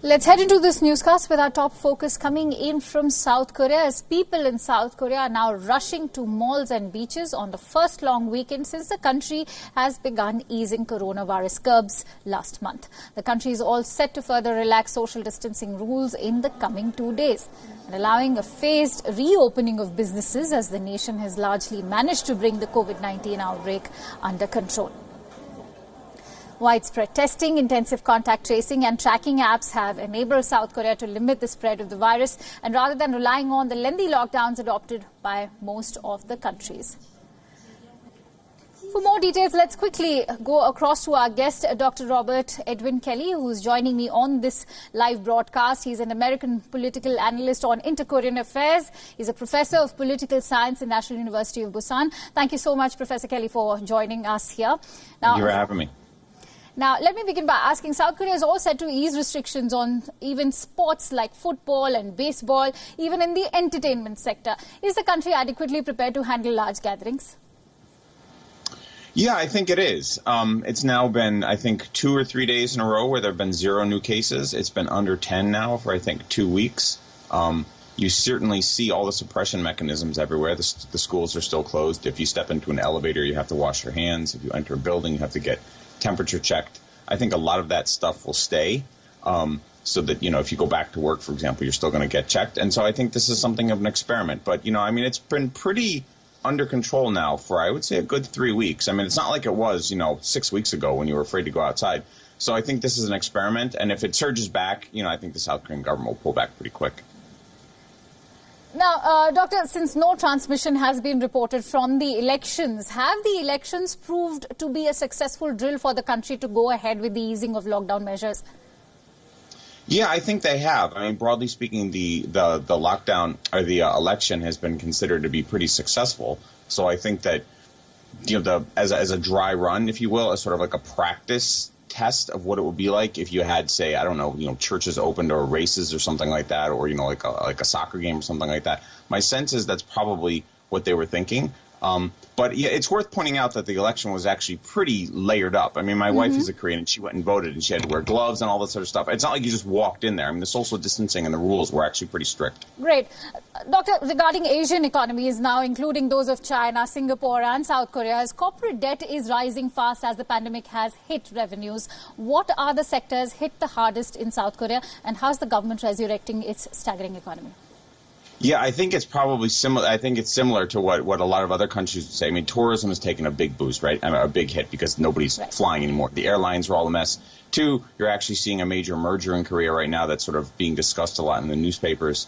Let's head into this newscast with our top focus coming in from South Korea, as people in South Korea are now rushing to malls and beaches on the first long weekend since the country has begun easing coronavirus curbs last month. The country is all set to further relax social distancing rules in the coming 2 days, and allowing a phased reopening of businesses as the nation has largely managed to bring the COVID-19 outbreak under control. Widespread testing, intensive contact tracing and tracking apps have enabled South Korea to limit the spread of the virus, and rather than relying on the lengthy lockdowns adopted by most of the countries. For more details, let's quickly go across to our guest, Dr. Robert Edwin Kelly, who's joining me on this live broadcast. He's an American political analyst on inter-Korean affairs. He's a professor of political science at National University of Busan. Thank you so much, Professor Kelly, for joining us here. Thank you for having me. Now, let me begin by asking, South Korea is all set to ease restrictions on even sports like football and baseball, even in the entertainment sector. Is the country adequately prepared to handle large gatherings? Yeah, I think it is. It's now been, I think, 2 or 3 days in a row where there have been 0 new cases. It's been under 10 now for, I think, 2 weeks. You certainly see all the suppression mechanisms everywhere. The schools are still closed. If you step into an elevator, you have to wash your hands. If you enter a building, you have to get temperature checked. I think a lot of that stuff will stay, so that, if you go back to work, for example, you're still going to get checked. And so I think this is something of an experiment. But, it's been pretty under control now for, I would say, a good 3 weeks. I mean, it's not like it was, 6 weeks ago when you were afraid to go outside. So I think this is an experiment. And if it surges back, I think the South Korean government will pull back pretty quick. Now, Doctor, since no transmission has been reported from the elections, have the elections proved to be a successful drill for the country to go ahead with the easing of lockdown measures? Yeah, I think they have. I mean, broadly speaking, the lockdown or the election has been considered to be pretty successful. So I think that, as a dry run, if you will, as sort of like a practice test of what it would be like if you had, say, I don't know, churches opened or races or something like that, or, like a soccer game or something like that. My sense is that's probably what they were thinking. But yeah, it's worth pointing out that the election was actually pretty layered up. I mean, my wife is a Korean, and she went and voted, and she had to wear gloves and all that sort of stuff. It's not like you just walked in there. I mean, the social distancing and the rules were actually pretty strict. Great. Doctor, regarding Asian economies now, including those of China, Singapore and South Korea, as corporate debt is rising fast as the pandemic has hit revenues, what are the sectors hit the hardest in South Korea, and how's the government resurrecting its staggering economy? Yeah, I think it's probably similar. I think it's similar to what a lot of other countries would say. I mean, tourism has taken a big boost, right? I mean, a big hit because nobody's flying anymore. The airlines are all a mess. 2, you're actually seeing a major merger in Korea right now that's sort of being discussed a lot in the newspapers.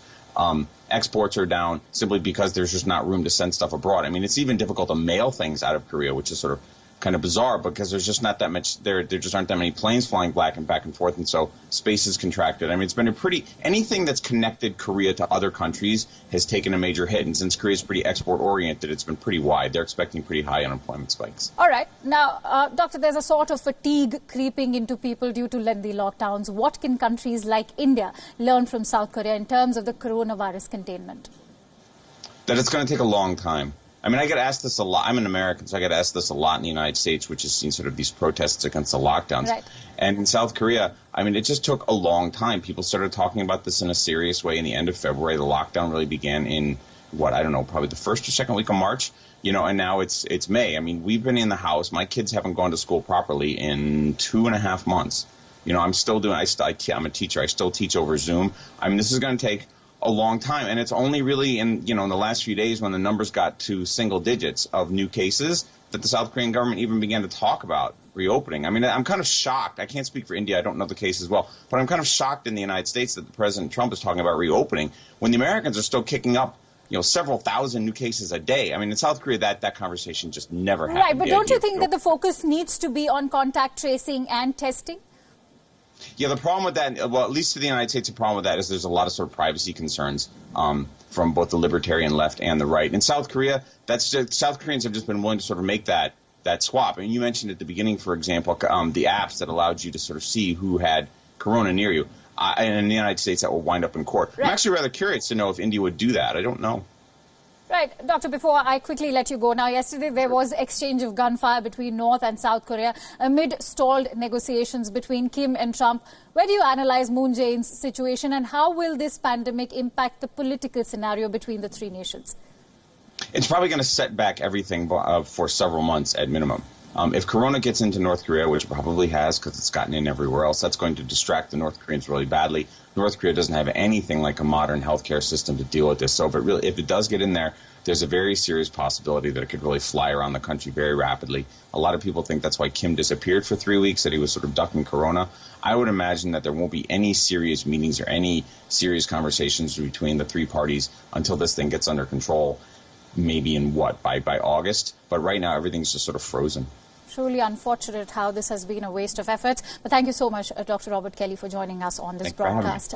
Exports are down simply because there's just not room to send stuff abroad. I mean, it's even difficult to mail things out of Korea, which is sort of kind of bizarre because there's just not that much, there just aren't that many planes flying back and forth, and so space is contracted. I mean, it's been anything that's connected Korea to other countries has taken a major hit, and since Korea is pretty export-oriented, it's been pretty wide. They're expecting pretty high unemployment spikes. All right. Now, Doctor, there's a sort of fatigue creeping into people due to lengthy lockdowns. What can countries like India learn from South Korea in terms of the coronavirus containment? That it's going to take a long time. I mean, I get asked this a lot. I'm an American, so I get asked this a lot in the United States, which has seen sort of these protests against the lockdowns. Right. And in South Korea, I mean, it just took a long time. People started talking about this in a serious way in the end of February. The lockdown really began in, probably the first or second week of March, and now it's May. I mean, we've been in the house. My kids haven't gone to school properly in 2.5 months. I'm still doing, I'm a teacher. I still teach over Zoom. I mean, this is going to take a long time, and it's only really in the last few days when the numbers got to single digits of new cases that the South Korean government even began to talk about reopening. I mean, I'm kind of shocked. I can't speak for India. I don't know the case as well, but I'm kind of shocked in the United States that the President Trump is talking about reopening when the Americans are still kicking up several thousand new cases a day. I mean, in South Korea, that conversation just never happened. Right, but don't you think that the focus needs to be on contact tracing and testing? Yeah, the problem with that, well, at least to the United States, the problem with that is there's a lot of sort of privacy concerns from both the libertarian left and the right. In South Korea, South Koreans have just been willing to sort of make that swap. I mean, you mentioned at the beginning, for example, the apps that allowed you to sort of see who had corona near you. And in the United States, that will wind up in court. Right. I'm actually rather curious to know if India would do that. I don't know. Right. Doctor, before I quickly let you go, now yesterday there was exchange of gunfire between North and South Korea amid stalled negotiations between Kim and Trump. Where do you analyze Moon Jae-in's situation, and how will this pandemic impact the political scenario between the three nations? It's probably going to set back everything for several months at minimum. If Corona gets into North Korea, which it probably has because it's gotten in everywhere else, that's going to distract the North Koreans really badly. North Korea doesn't have anything like a modern healthcare system to deal with this. So if it does get in there, there's a very serious possibility that it could really fly around the country very rapidly. A lot of people think that's why Kim disappeared for 3 weeks, that he was sort of ducking Corona. I would imagine that there won't be any serious meetings or any serious conversations between the three parties until this thing gets under control, maybe in by August. But right now, everything's just sort of frozen. Truly unfortunate how this has been a waste of effort. But thank you so much, Dr. Robert Kelly, for joining us on this broadcast.